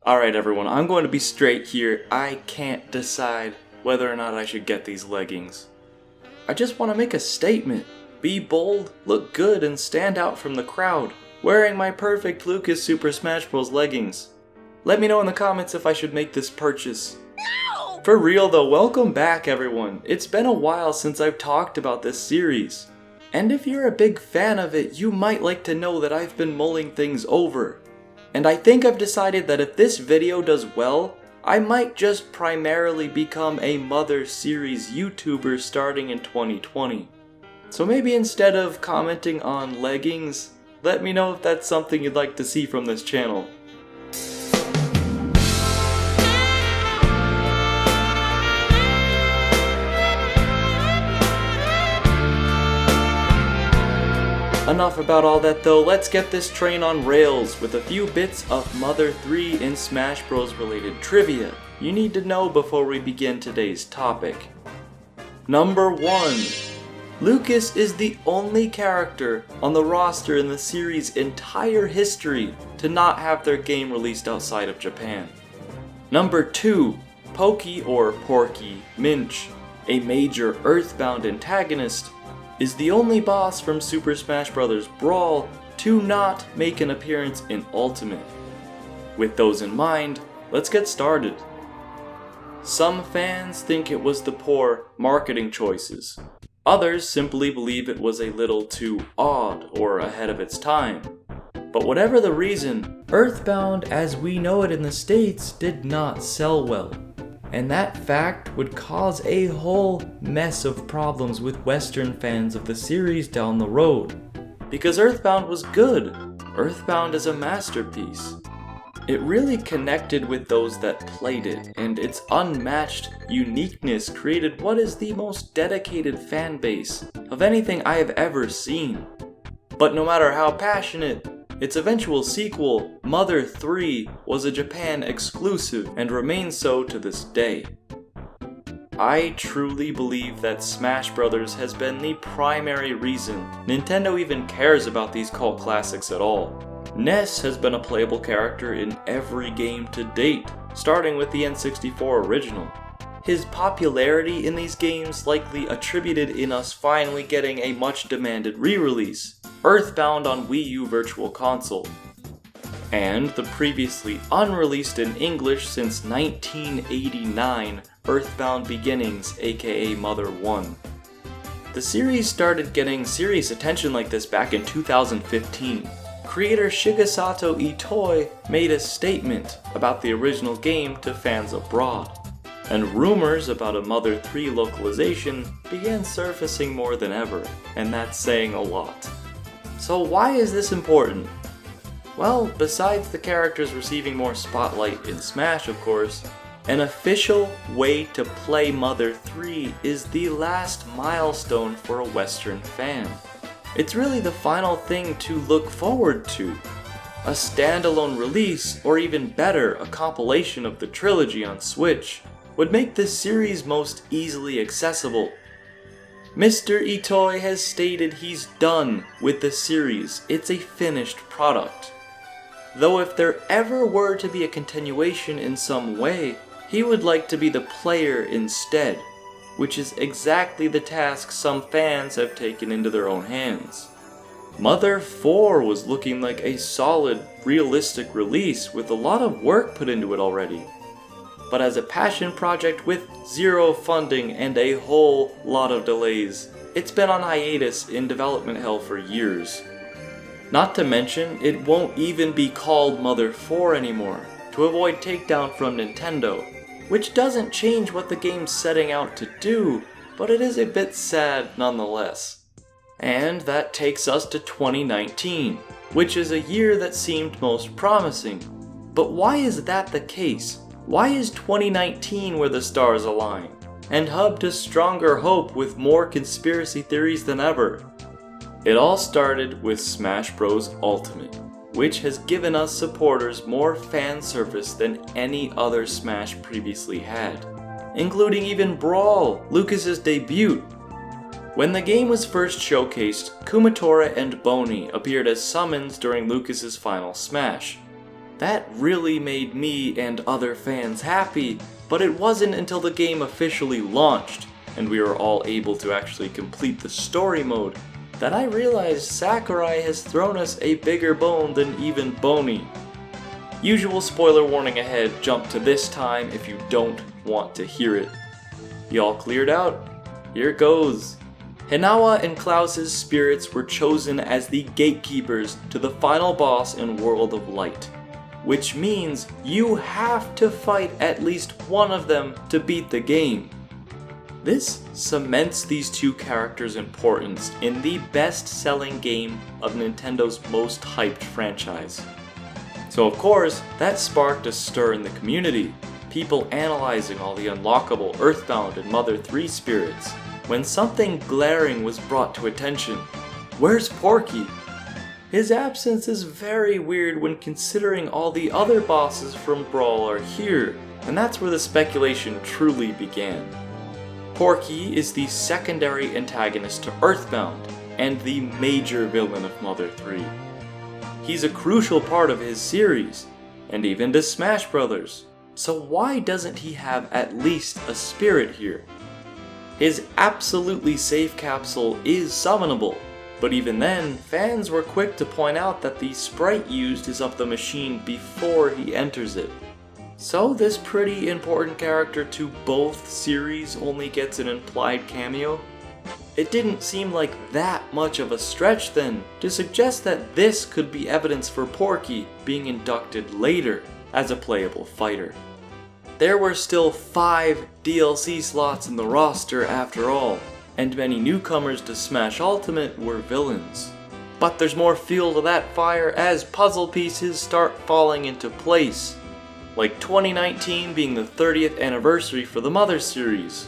Alright everyone, I'm going to be straight here. I can't decide whether or not I should get these leggings. I just want to make a statement. Be bold, look good, and stand out from the crowd, wearing my perfect Lucas Super Smash Bros. Leggings. Let me know in the comments if I should make this purchase. No! For real though, welcome back everyone. It's been a while since I've talked about this series. And if you're a big fan of it, you might like to know that I've been mulling things over. And I think I've decided that if this video does well, I might just primarily become a Mother series YouTuber starting in 2020. So maybe instead of commenting on leggings, let me know if that's something you'd like to see from this channel. Enough about all that though, let's get this train on rails with a few bits of Mother 3 and Smash Bros related trivia you need to know before we begin today's topic. Number 1. Lucas is the only character on the roster in the series' entire history to not have their game released outside of Japan. Number 2. Porky or Porky Minch, a major EarthBound antagonist, is the only boss from Super Smash Bros. Brawl to not make an appearance in Ultimate. With those in mind, let's get started. Some fans think it was the poor marketing choices. Others simply believe it was a little too odd or ahead of its time. But whatever the reason, EarthBound as we know it in the States did not sell well. And that fact would cause a whole mess of problems with Western fans of the series down the road. Because EarthBound was good. EarthBound is a masterpiece. It really connected with those that played it, and its unmatched uniqueness created what is the most dedicated fan base of anything I have ever seen. But no matter how passionate, its eventual sequel, Mother 3, was a Japan exclusive and remains so to this day. I truly believe that Smash Bros. Has been the primary reason Nintendo even cares about these cult classics at all. Ness has been a playable character in every game to date, starting with the N64 original. His popularity in these games likely attributed in us finally getting a much demanded re-release, EarthBound on Wii U Virtual Console, and the previously unreleased in English since 1989 EarthBound Beginnings, aka Mother 1. The series started getting serious attention like this back in 2015. Creator Shigesato Itoi made a statement about the original game to fans abroad, and rumors about a Mother 3 localization began surfacing more than ever, and that's saying a lot. So why is this important? Well, besides the characters receiving more spotlight in Smash of course, an official way to play Mother 3 is the last milestone for a Western fan. It's really the final thing to look forward to. A standalone release, or even better, a compilation of the trilogy on Switch, would make this series most easily accessible. Mr. Itoi has stated he's done with the series. It's a finished product. Though if there ever were to be a continuation in some way, he would like to be the player instead, which is exactly the task some fans have taken into their own hands. Mother 4 was looking like a solid, realistic release with a lot of work put into it already. But as a passion project with zero funding and a whole lot of delays, it's been on hiatus in development hell for years. Not to mention, it won't even be called Mother 4 anymore, to avoid takedown from Nintendo, which doesn't change what the game's setting out to do, but it is a bit sad nonetheless. And that takes us to 2019, which is a year that seemed most promising. But why is that the case? Why is 2019 where the stars align, and hub to stronger hope with more conspiracy theories than ever? It all started with Smash Bros. Ultimate, which has given us supporters more fan service than any other Smash previously had, including even Brawl, Lucas's debut. When the game was first showcased, Kumatora and Boney appeared as summons during Lucas's final Smash. That really made me and other fans happy, but it wasn't until the game officially launched, and we were all able to actually complete the story mode, that I realized Sakurai has thrown us a bigger bone than even Boney. Usual spoiler warning ahead, jump to this time if you don't want to hear it. Y'all cleared out? Here it goes. Hinawa and Klaus's spirits were chosen as the gatekeepers to the final boss in World of Light, which means you have to fight at least one of them to beat the game. This cements these two characters' importance in the best-selling game of Nintendo's most hyped franchise. So of course, that sparked a stir in the community, people analyzing all the unlockable EarthBound and Mother 3 spirits, when something glaring was brought to attention. Where's Porky? His absence is very weird when considering all the other bosses from Brawl are here, and that's where the speculation truly began. Porky is the secondary antagonist to EarthBound, and the major villain of Mother 3. He's a crucial part of his series, and even to Smash Brothers, so why doesn't he have at least a spirit here? His absolutely safe capsule is summonable, but even then, fans were quick to point out that the sprite used is of the machine before he enters it. So this pretty important character to both series only gets an implied cameo? It didn't seem like that much of a stretch then to suggest that this could be evidence for Porky being inducted later as a playable fighter. There were still 5 DLC slots in the roster after all, and many newcomers to Smash Ultimate were villains. But there's more fuel to that fire as puzzle pieces start falling into place, like 2019 being the 30th anniversary for the Mother series,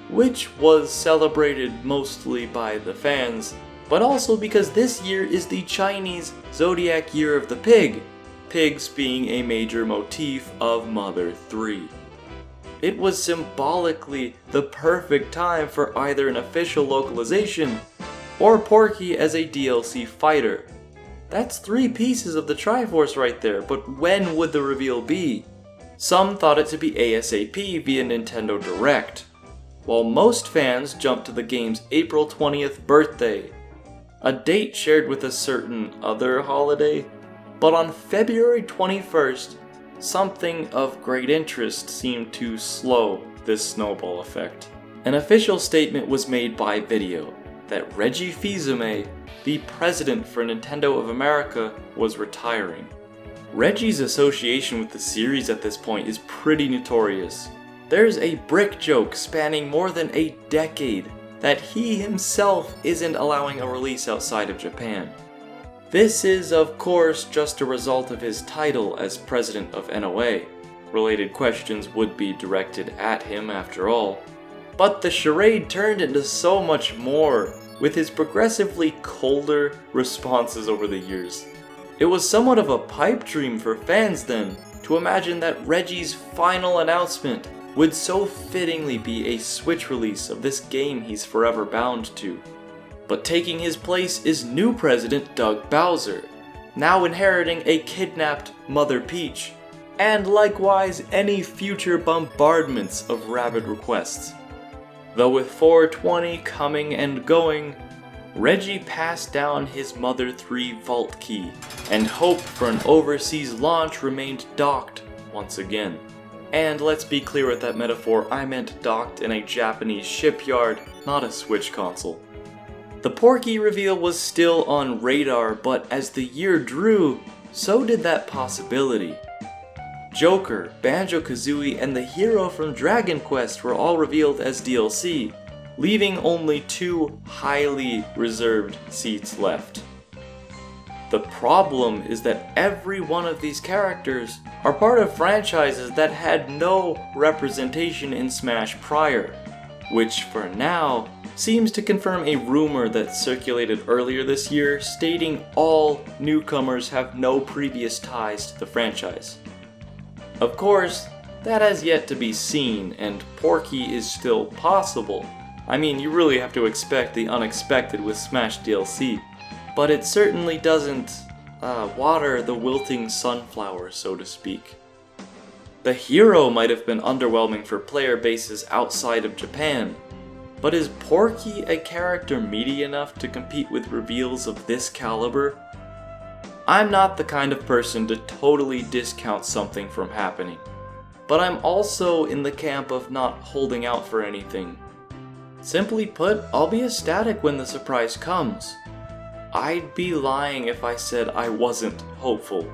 which was celebrated mostly by the fans, but also because this year is the Chinese Zodiac Year of the Pig, pigs being a major motif of Mother 3. It was symbolically the perfect time for either an official localization or Porky as a DLC fighter. That's 3 pieces of the Triforce right there, but when would the reveal be? Some thought it to be ASAP via Nintendo Direct, while most fans jumped to the game's April 20th birthday, a date shared with a certain other holiday. But on February 21st, something of great interest seemed to slow this snowball effect. An official statement was made by video that Reggie Fils-Aimé, the president for Nintendo of America, was retiring. Reggie's association with the series at this point is pretty notorious. There's a brick joke spanning more than a decade that he himself isn't allowing a release outside of Japan. This is, of course, just a result of his title as president of NOA. Related questions would be directed at him after all. But the charade turned into so much more, with his progressively colder responses over the years. It was somewhat of a pipe dream for fans then, to imagine that Reggie's final announcement would so fittingly be a Switch release of this game he's forever bound to. But taking his place is new president Doug Bowser, now inheriting a kidnapped Mother Peach, and likewise any future bombardments of rabid requests. Though with 420 coming and going, Reggie passed down his Mother 3 vault key, and hope for an overseas launch remained docked once again. And let's be clear with that metaphor, I meant docked in a Japanese shipyard, not a Switch console. The Porky reveal was still on radar, but as the year drew, so did that possibility. Joker, Banjo-Kazooie, and the hero from Dragon Quest were all revealed as DLC, leaving only 2 highly reserved seats left. The problem is that every one of these characters are part of franchises that had no representation in Smash prior, which for now seems to confirm a rumor that circulated earlier this year stating all newcomers have no previous ties to the franchise. Of course, that has yet to be seen, and Porky is still possible. I mean, you really have to expect the unexpected with Smash DLC, but it certainly doesn't water the wilting sunflower, so to speak. The hero might have been underwhelming for player bases outside of Japan, but is Porky a character meaty enough to compete with reveals of this caliber? I'm not the kind of person to totally discount something from happening, but I'm also in the camp of not holding out for anything. Simply put, I'll be ecstatic when the surprise comes. I'd be lying if I said I wasn't hopeful.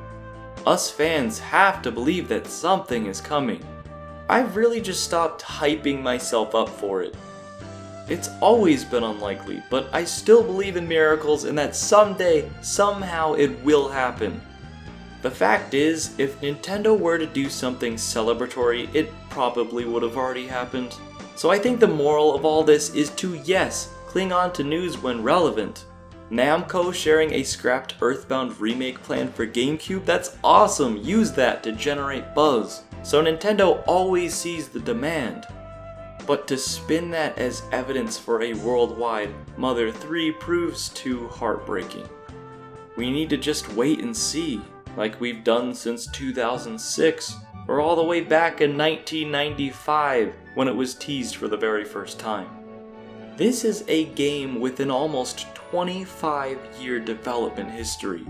Us fans have to believe that something is coming. I've really just stopped hyping myself up for it. It's always been unlikely, but I still believe in miracles and that someday, somehow it will happen. The fact is, if Nintendo were to do something celebratory, it probably would have already happened. So I think the moral of all this is to, yes, cling on to news when relevant. Namco sharing a scrapped EarthBound remake plan for GameCube? That's awesome! Use that to generate buzz. So Nintendo always sees the demand. But to spin that as evidence for a worldwide Mother 3 proves too heartbreaking. We need to just wait and see, like we've done since 2006, or all the way back in 1995 when it was teased for the very first time. This is a game with an almost 25-year development history.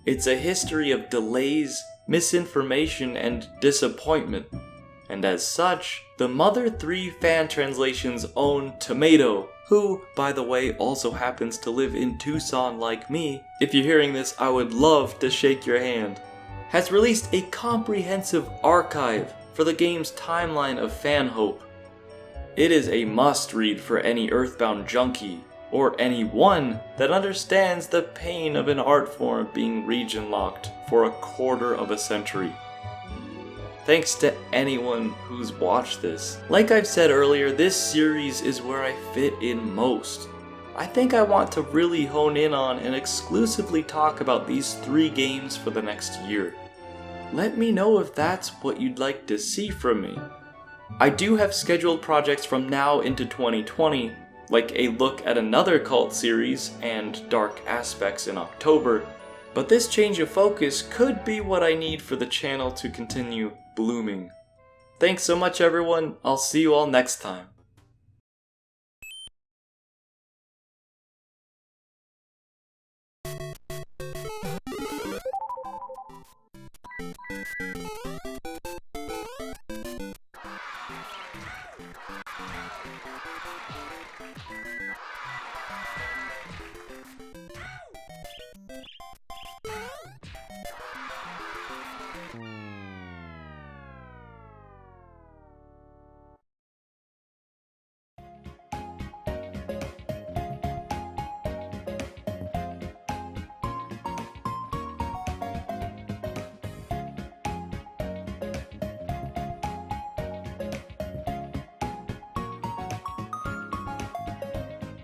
It's a history of delays, misinformation, and disappointment. And as such, the Mother 3 fan translation's own Tomato, who, by the way, also happens to live in Tucson like me, if you're hearing this, I would love to shake your hand, has released a comprehensive archive for the game's timeline of fan hope. It is a must-read for any EarthBound junkie, or anyone that understands the pain of an art form being region-locked for a quarter of a century. Thanks to anyone who's watched this. Like I've said earlier, this series is where I fit in most. I think I want to really hone in on and exclusively talk about these 3 games for the next year. Let me know if that's what you'd like to see from me. I do have scheduled projects from now into 2020, like a look at another cult series and dark aspects in October, but this change of focus could be what I need for the channel to continue blooming. Thanks so much everyone, I'll see you all next time.